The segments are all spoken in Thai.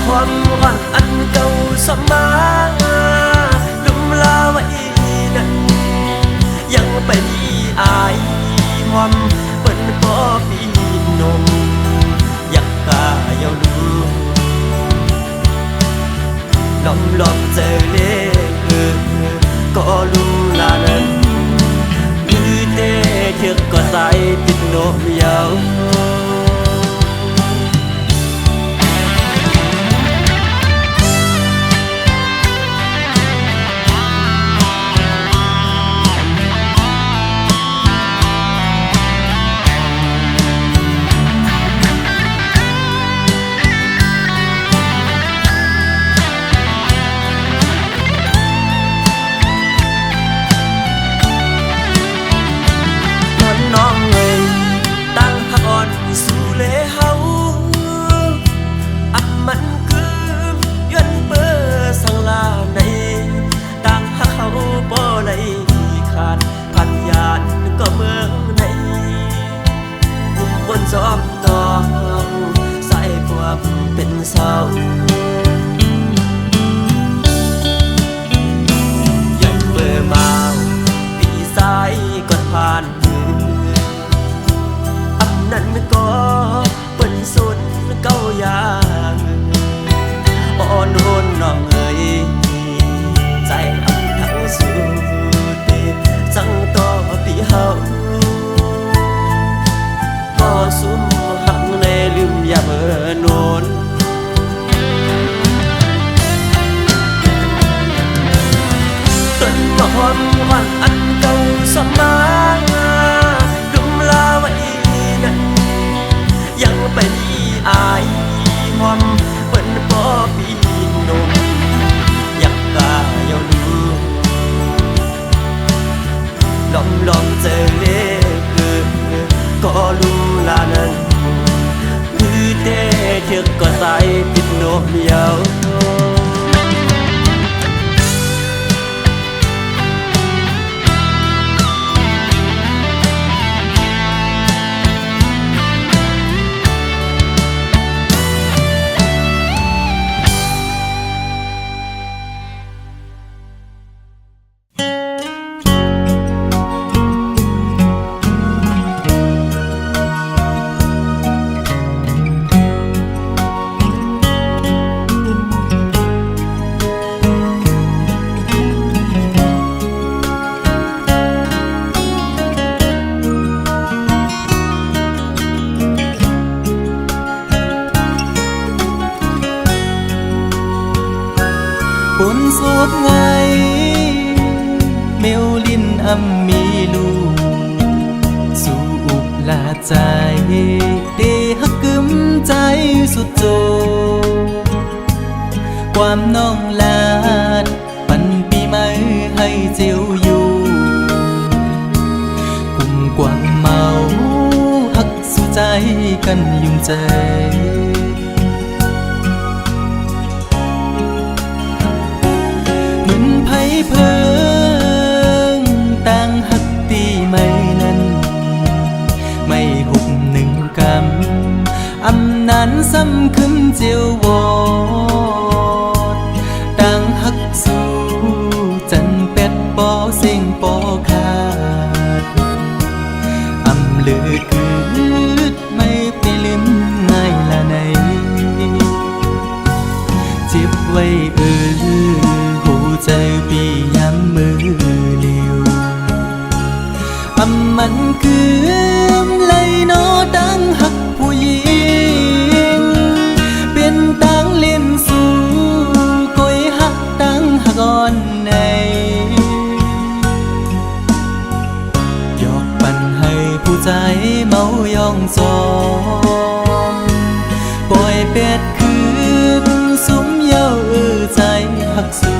ความหวังอันเก่าสมาลุมลาไว้นั้นยังไปอายความเปิ้นพ่อพี่นมอยากกาเยาลูลองเจอเล่ก็รู้ลานั้นคือเต้เถือกก็ใส่ติดโนเยาจอมตองใส่พวกเป็นเศร้ายังเบื่อมาปีสายก่อนผ่านมืออันนั้นก็เป็นสุดเก้ายางอ่อนโอนน้องเอ๋ยใจอันทั้งสุดจังต่อปีเฮาสุมหักในลืมอย่าเมื่อนนต้นมะฮอนหวันอันเก่าสมาดุมลาไว้นั้นยังไปอายความเปิ้นพ่อพี่นมอยากกาเยาลูลองเจอเล่ก็รู้ลานั้นคือเต้เถือกก็ใส่ติดโนเยาปนโสดไงเมลลินอัมมีลูสู่อุบลาใจเดฮักกึมใจสุดโจความน้องลาดปันปีใหม่ให้เจียวอยู่กุ่มกวางเมาฮักสู่ใจกันยุ่งใจเพิ่งต่างหักตีไม่นั้นไม่หุบหนึ่งกำอำนั้นซ้ำขึ้นเจียววอดต่างหักสู่จันเป็ดปอเสียงปอขาดอำลือคืดไม่ไปลืมง่ายละในเจ็บไว้ใจปีย้ำมือเลียวมันคือเลยโนตั้งหักผู้หญิงเป็นตั้งเล่นสู่ก้อยหักตั้งหักอ่อนในหยอกปั่นให้ผู้ใจเมายองจองปล่อยเป็ดคืนสุมเย้าใจหักสู่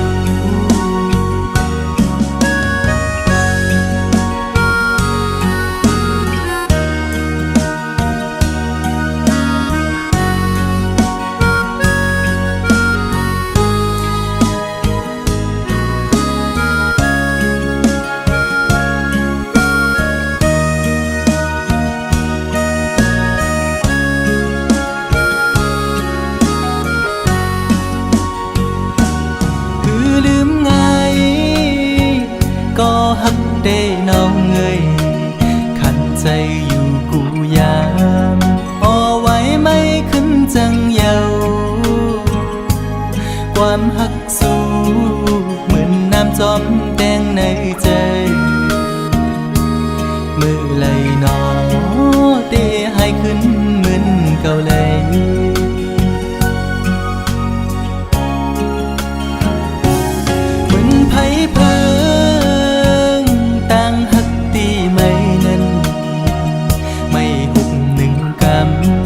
ใจอยู่กูยามอ่อไว้ไม่ขึ้นจังเยาความหักสู้เหมือนน้ำจอมแดงในใจมือไหลหนอเตะให้ขึ้นเหมือนเก่าเลยเหมือนไผเพิงต่างหักตีไม่นั้นไม่หุบหนึ่งก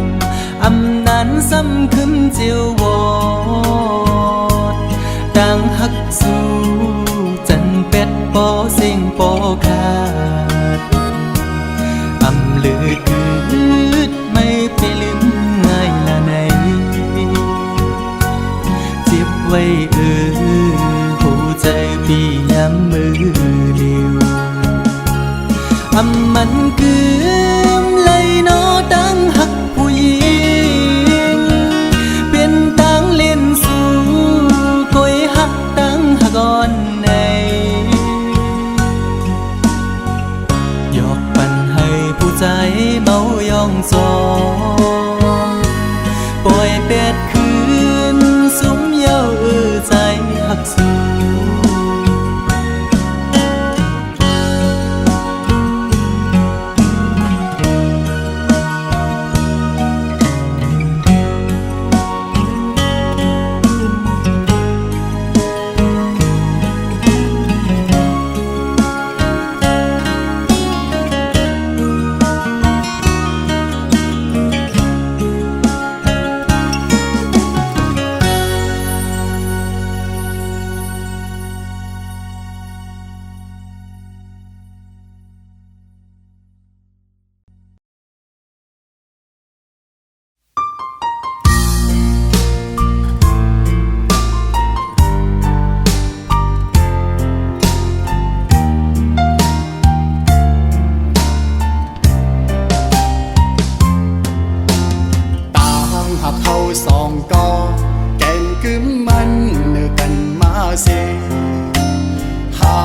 ำอำนั้นซ้ำขึ้นเจียววอดต่างหักสู้จันเป็ดปอเสียงปอขาดอำลืดคืดไม่ไปลืมง่ายละไหนเจ็บไว้หัวใจพี่ย้ำมือเดียวอำมันกืมเลยนอตั้งหักผู้หญิงเป็นตั้งเล่นสู่คอยหักตั้งหักอ่อนในหยอกปั่นให้ผู้ใจเมายองจองปล่อยเป็ดคืนสุมเย้าใจหักสู่สองก็แก่งกึมมันเนื้อกันมาเสหา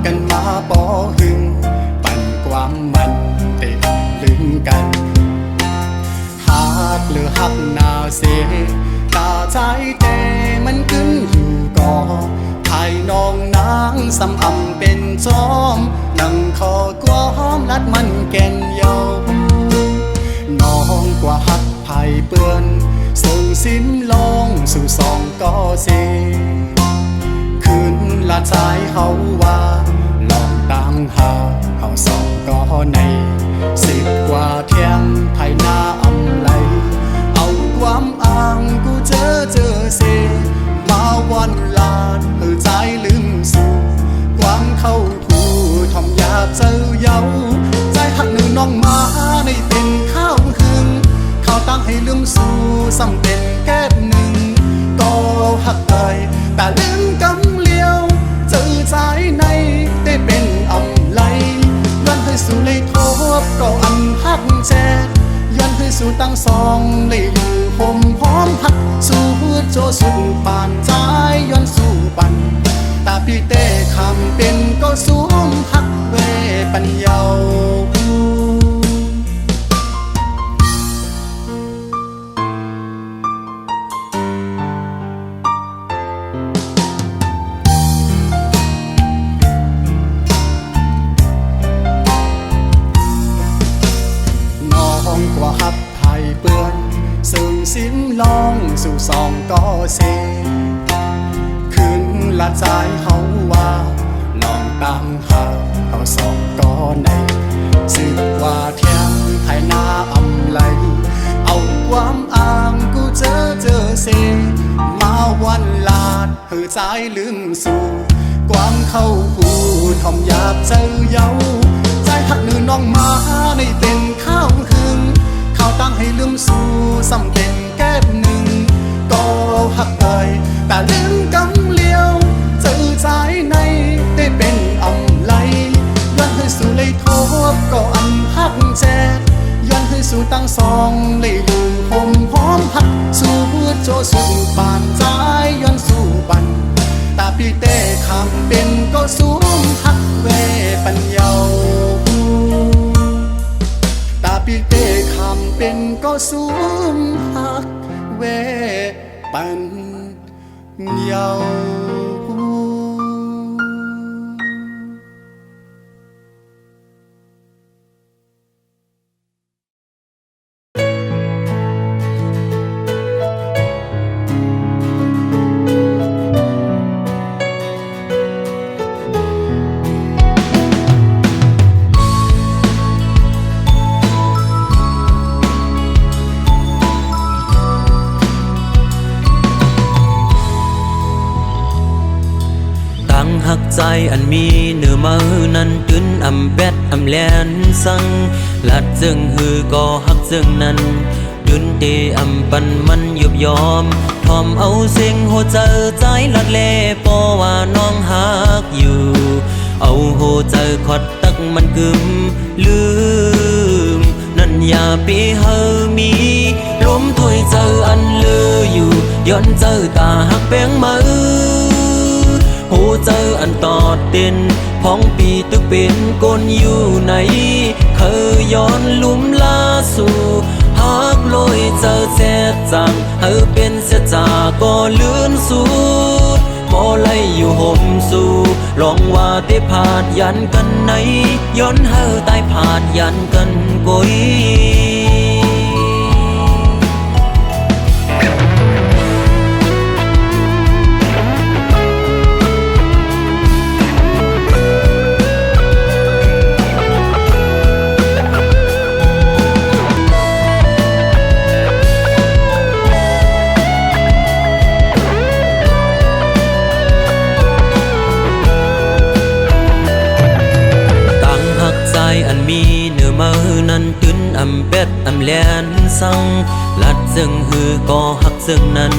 กันมาปอหึงปั่นความมันเตะลึงกันหากหรือหักนาเสตาใจแต่มันกึมอยู่ก่อไทยน้องนางสำอำเป็นจอมนั่งคอกวอมลัดมันแก่นเยาน้องกว่าหักไผ่เปื้อนส่งสิ้นลองสู่สองก็เสคืนละใจเฮาว่าลองตั้งหาเฮาสองก็ใน10 กว่าเที่ยงไทยหน้าอำไหลเอาความอ้างกูเจอเสมาวันลาดเธอใจลืมสู่ความเข้าผู้ทอมยาเจอเย้าใจหักหนึ่งน้องมาในเป็นข้าวหึงเขาตั้งให้ลืมสู่ซ้ำเป็นแก้บหนึ่งก็หักเอ่ยแต่ลืมกำเลี้ยวเจอใจในได้เป็นอำไหลย้อนให้สู่เลยทบก็อันหักแจกย้อนให้สู่ตั้งสองเลยอยู่ห่มพร้อมหักสู่โจสุดปานใจย้อนสู่ปันตาพี่เต้คำเป็นก็สูงหักเวปัญญากว่าหักไผ่เปื้อนซึ่งสิ้นลองสู่สองก็เสคืนละใจเฮาว่าลองตั้งหาเฮาสองก็ใน10 กว่าเที่ยงไทยหน้าอำไหลเอาความอ้างกูเจอเสมาวันลาดเธอใจลืมสู่ความเข้าผู้ทอมยาบเจอเย้าใจหักหนึ่งน้องมาในเป็นข้าวหึงเขาตั้งให้ลืมสู่ซ้ำเป็นแก้บหนึ่งก็หักเอ่ยแต่ลืมกำเลี้ยวเจอใจในได้เป็นอำไหลย้อนให้สู่เลยทบก็อันหักแจกย้อนให้สู่ตั้งสองเลยอยู่ห่มพร้อมหักสู่โจสุดปานใจย้อนสู่ปันตาพี่เต้คำเป็นก็สูงหักเวปัญญา ปีเต้คำเป็นก็สูงหักเวปันเยาหักใจอันมีเนื้อมือนั้นตื่นอำแบดอำแลนสังลัดจึงหือก็หักจึงนั้นตื่นเตอำปันมันยุบยอมทอมเอาเสียงหัวใจใจลัดเลปอว่าน้องหักอยู่เอาหัวใจขอดตักมันกึมลืมนั่นอย่าไปเฮอมีลมถวยเจออันเลืออยู่ย้อนเจอตาหักแป้งมือหูเจออันตอดเด่นพ้องปีตึกเป็นกนอยู่ไหนเคยย้อนลุ่มลาสู่หักลอยเจอแซ่จังเฮอเป็นเสียจาก็เลื่อนสูดบ่ไล่อยู่ห่มสู่ลองว่าได้ผาดยันกันไหนย้อนเฮอตายผาดยันกันกุยอันมีเนื้อมือนั้นตื่นอำเป็ดอำแลนสังลัดซึ่งหือก็หักซึ่งนั้น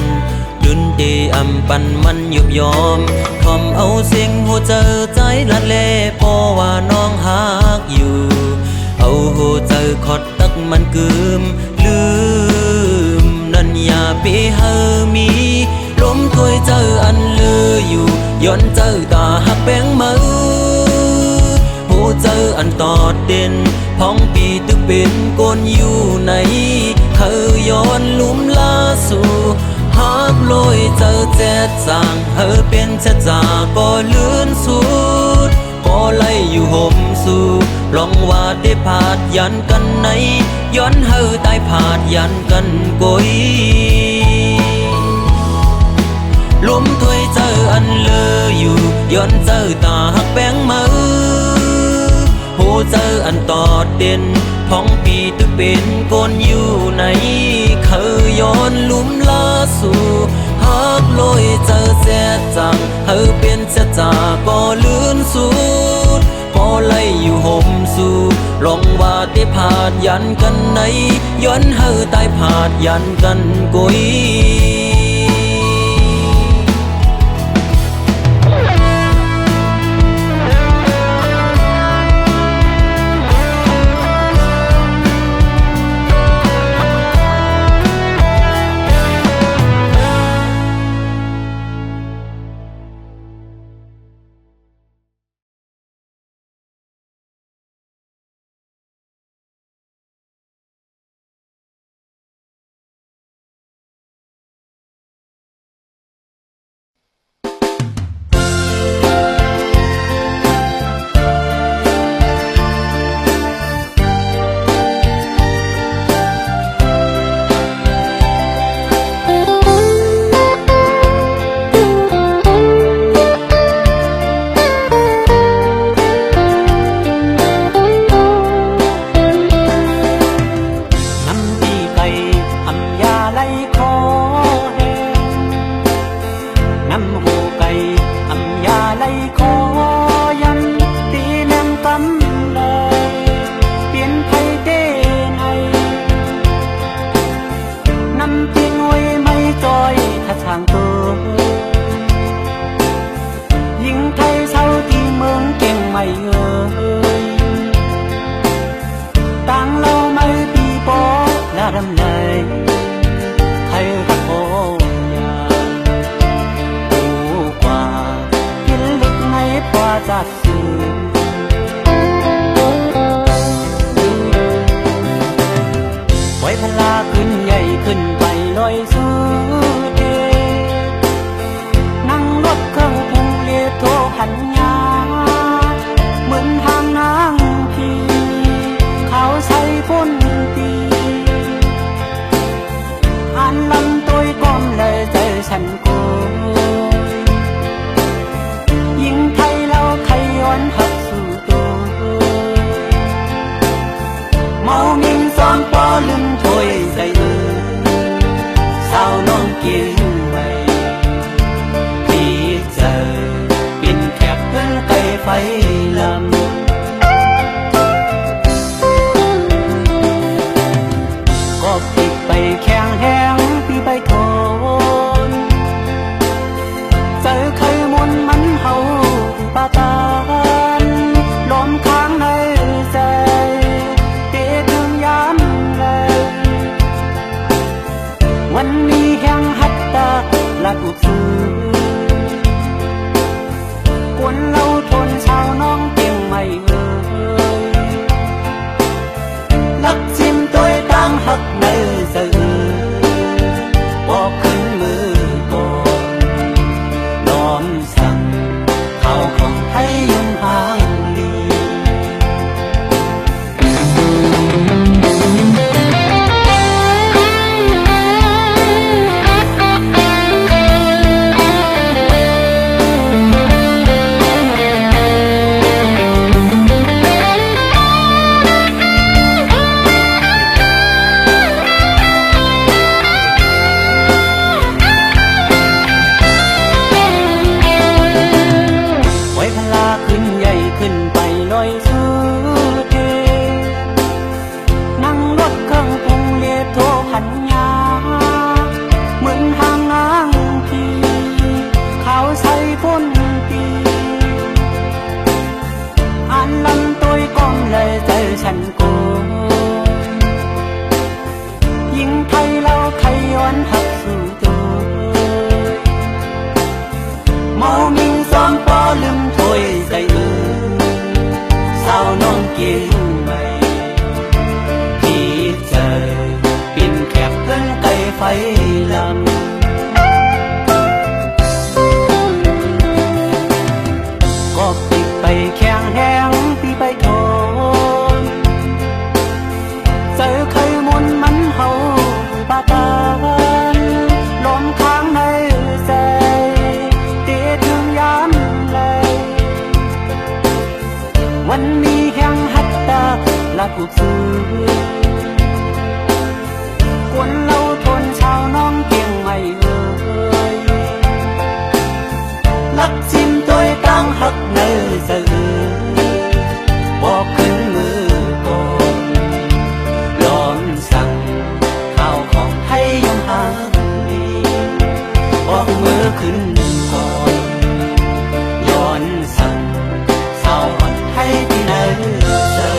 ตื่นเตอำปันมันยุบยอมทอมเอาเสียงหัวใจใจลัดเล่เพราะว่าน้องหักอยู่เอาหัวใจขอดตักมันกึมลืมนั่นอย่าไปเฮอมีลมถวยเจออันเลืออยู่ย้อนเจอตาหักแป้งมือเจออันตอดเด่นพ้องปีตึกเป็นกนอยู่ไหนเคยย้อนลุ่มลาสู่หักลอยเจอแจ๊ดจางเฮอเป็นแจ๊ดจาก็เลื่อนสูดก็ไล่อยู่ห่มสู่ลองว่าได้ผาดยันกันไหนย้อนเฮอตายผาดยันกันกุยลมถวยเจออันเลืออยู่ย้อนเจอตาหักแป้งมือหูเจออันตอดเด่นพ้องปีตึกเป็นกนอยู่ไหนเคยย้อนลุ่มลาสู่หักลอยเจอแซ่จังเฮอเป็นแซ่จาก็เลื่อนสูดพอไล่อยู่ห่มสู่ลองว่าได้ผาดยันกันไหนย้อนเฮอตายผาดยันกันกุย พลาขึ้นใหญ่ขึ้นไปลอยสู่เดนั่งรถเครื่องกรุงเรียโทขันยาเหมือนทางนางพีเขาใส่ฝนตีอ่านลำตัวก้มเลยใจฉันโกยยิงไทยเราไขย้อนหักสู่ตัวเมามิงซ้อนปอลืมถ้วยใส่สาวน้องกินไว้พี่เจอเป็นแคบเพื่อนไก่ไฟลำก็ติดไปแข็งแห้งพี่ใบโทนเจอเคยมนมันเฮาปาตานลมค้างในใจเตะถึงยามแลวันนี้แห่งหัตตาลักอุกสูกวนเราทนชาวน้องเตียงไม่เอ่ยลักชิมตัวตั้งหักในเสือบอกขึ้นมือก่อนน้อมสั่งเข้าของไทยยงห่างลี ไว้พลาขึ้นใหญ่ขึ้นไปลอยสู่เทนั่งรถเครื่องกรุงเรียโทขันยาเหมือนทางนางพีเขาใส่ฝนตีอ่านลำตัวก้มเลยใจฉันโกยยิงไทยเราไขย้อนหักสู่ตัวเมามิงซ้อมปอลืมถ้วยใส่สาวน้องกินไว้พี่เจอปิ่นแคบเพื่อนไก่ไฟลำก็ปิดไปแข็งแห้งพี่ใบโทนเจอเคยมนมันเฮาปาตานลมค้างในใจเตะถึงยามแลวันนี้แห่งหัตตาลักอุกสูกวนเราทนชาวน้องเกียงไม่เอ่ยลักชิมตัวตั้งหักในเสือบอกขึ้นมือก่อนย้อนสั่งข้าวของไทยยงห่างลีบอกมือขึ้นก่อนย้อนสั่งสาวอ่อนไทยที่ไหนเจอ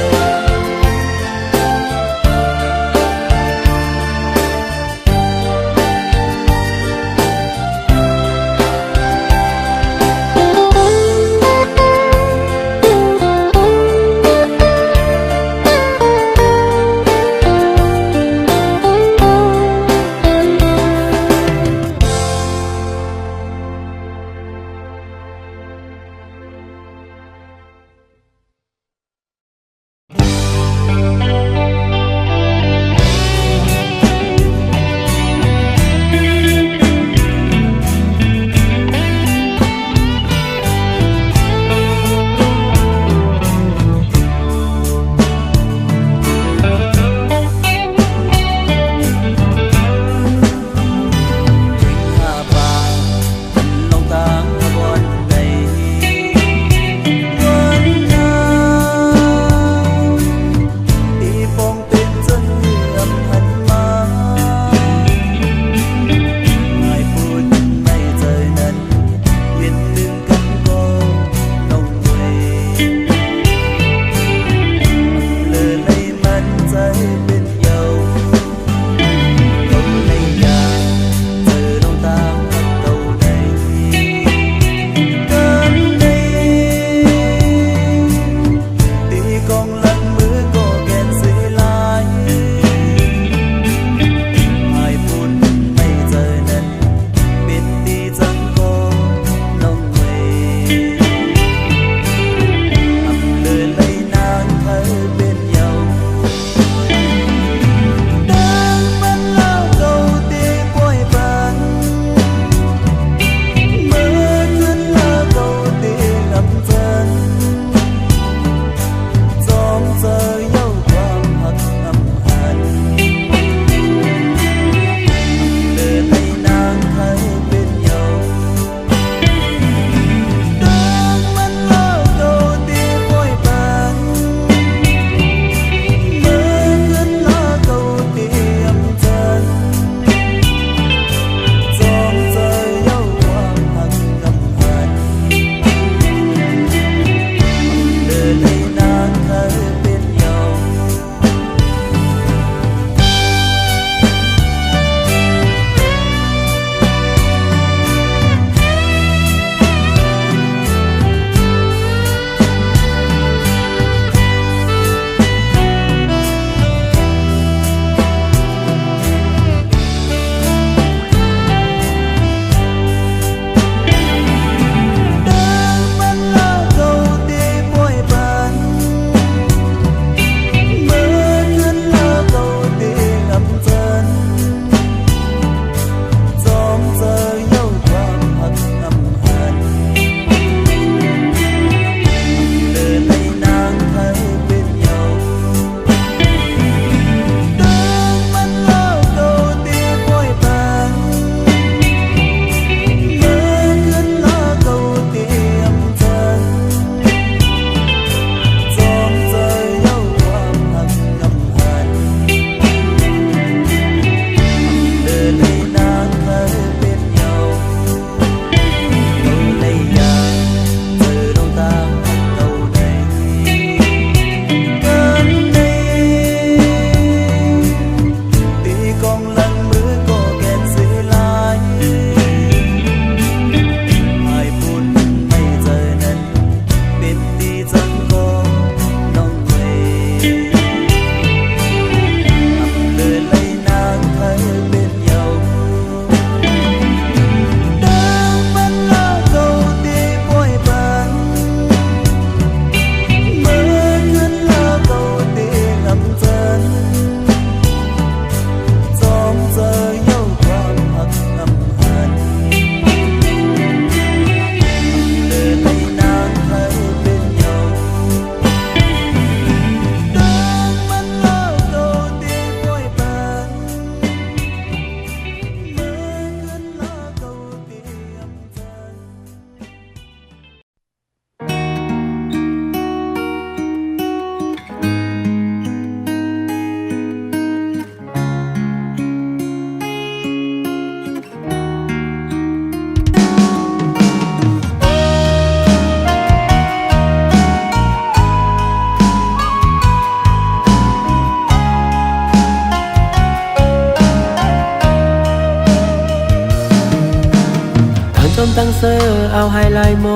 ตั้งเซอเอาไฮไลท์โม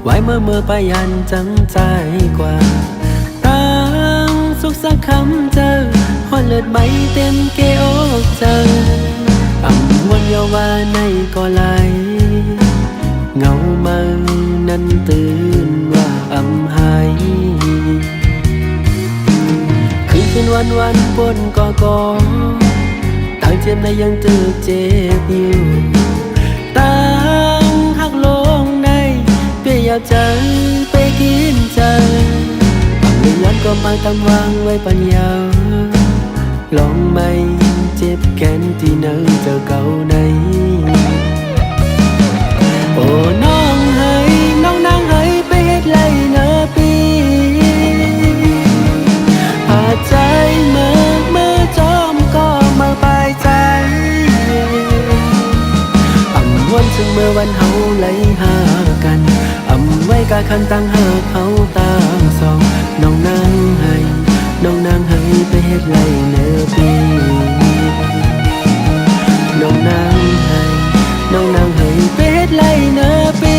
ไว้เมื่อไปยันจังใจกว่าตั้งสุขสักคำเจอหอนเลือดไหมเต็มเกอกเจออ่ำวันเยาว่าในก็ไหลเงามานั้นตื่นว่าอ่ำหายคืนวันปนก่อต่างเจ็บในยังตึกเจ็บอยู่ต่างหักลงในเปียอยากใจไปกินใจเรื่องนั้นก็มาตำวางไว้ปัญญาลองไม่เจ็บแค้นที่เนิ่งเจอเก่าในโอ้น้องเฮ้ยน้องนางเฮ้ยไปเฮ็ดไรเนอปีหาใจเมื่อจอมก็มาปลายใจอ่ำวันซึ่งเมื่อวันเฮาไหลหากันอ่ำไว้กะคันตั้งหากเฮาต่างสองน้องนางเฮ้ยน้องนางเฮ้ยไปเฮ็ดไรเนอปีน้องนางเฮ้ยน้องนางเฮ้ยไปเฮ็ดไรเนอปี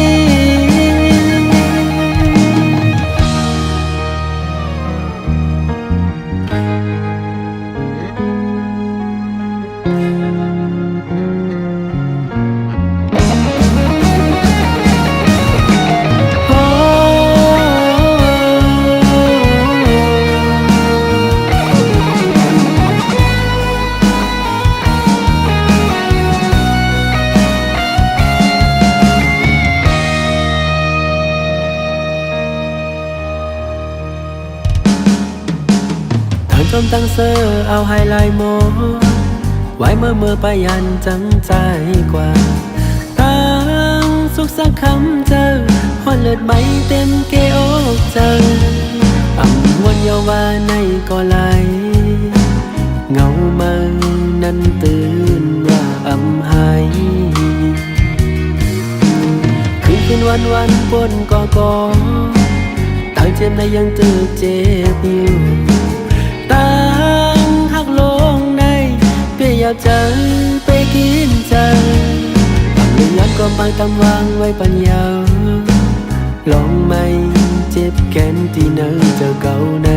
จมตั้งเซอเอาไฮไลท์โมไว้เมื่อไปยันจังใจกว่าตั้งสุขสักคำเจอหอนเลือดไหมเต็มเกอกเจออ่ำวันเยาว่าในก็ไหลเงามานั้นตื่นว่าอ่ำหายคืนวันปนก่อต่างเจ็บในยังตึกเจ็บอยู่ต่างหักลงในเปียอยากใจไปกินใจเรื่องนั้นก็มาตำวางไว้ปัญญาลองไม่เจ็บแค้นที่เนิ่งเจอเก่าใน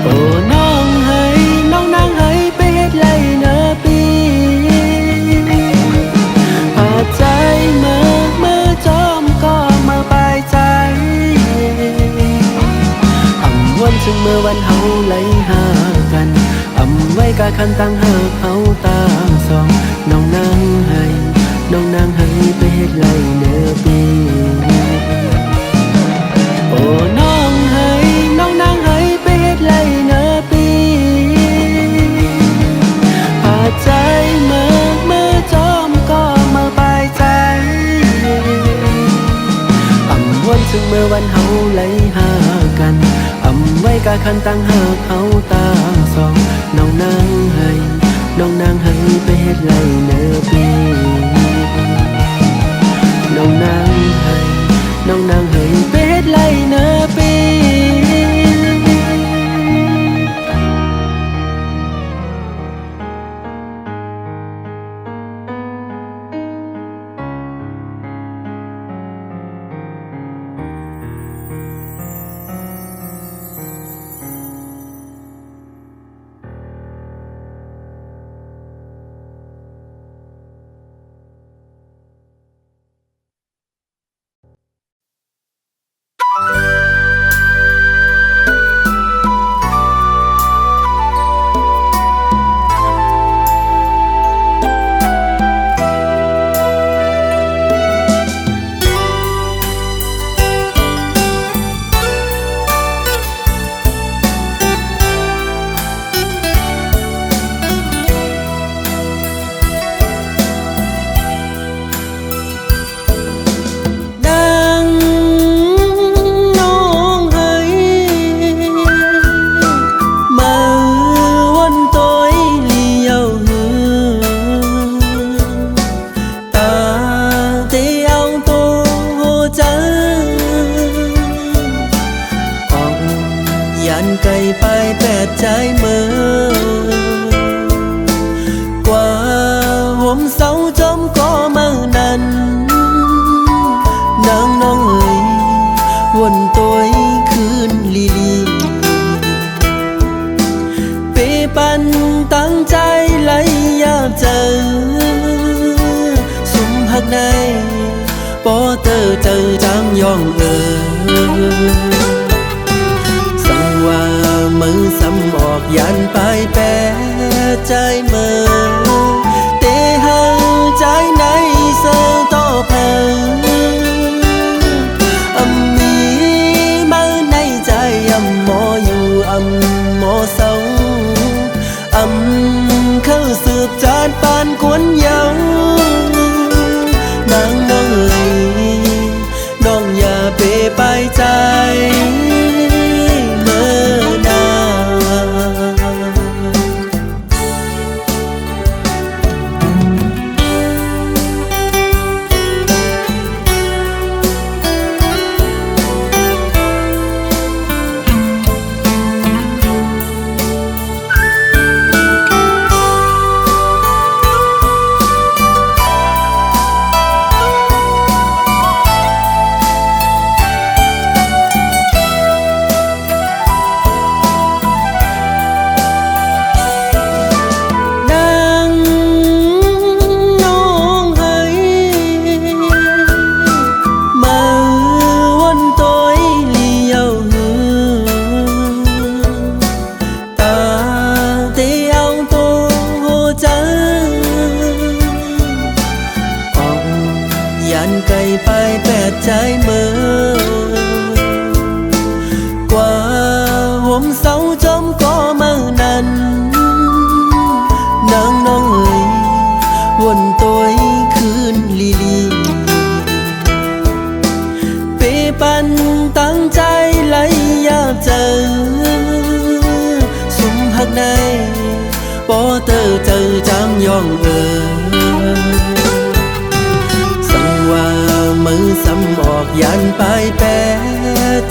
โอ้น้องเฮ้ยน้องนางเฮ้ยไปเฮ็ดไรเนอปีหาใจเมื่อจอมก็มาปลายใจวันซึ่งเมื่อวันเฮาไหลหากันอ่ำไว้กะคันตั้งหากเฮาต่างสองน้องนางให้น้องนางให้ไปเฮ็ดไรเนอปีโอ้น้องให้น้องนางให้ไปเฮ็ดไรเนอปีหาใจเมื่อจอมก็มาปลายใจอ่ำวันซึ่งเมื่อวันเฮาไหลหากันไว้กะคันตั้งหากเฮาต่างสองน้องนางให้น้องนางให้ไปเฮ็ดไรเนอปีน้องนางให้น้องนางให้ไปเฮ็ดไรเนอปี ปันตั้งใจไหลยามเจอสุมหักในปอเตอเจอจางยองสังว่ามือซ้ำออกยันไปแปรใจเมื่อเตหาใจในเสือต่อเพอมีมาในใจหมออยู่หมอเศร้าเข้าสืบจานปานกวนเยาวนางน้องเอ๋ยน้องอย่าเปไปใจเมื่อนยันไกลไปแปดใจเมื่อกว่าห่มเสาจมก็เมื่อนั้นนางน้องเอ๋ยวนตัวคืนลีเปปันตั้งใจไหลยามเจอสุมหักในปอเตอเจอจางยองว่ามือซ้ำออกยันไปแปร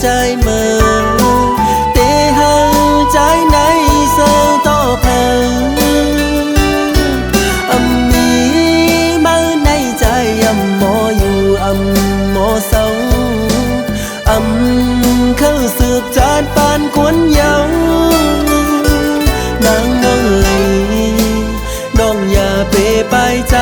ใจเมื่อเตหาใจในเสือต่อเพอมีมาในใจหมออยู่หมอเศร้าเข้าสืบจานปานกวนเยาวนางน้องเอ๋ยน้องอย่าเปไปใจ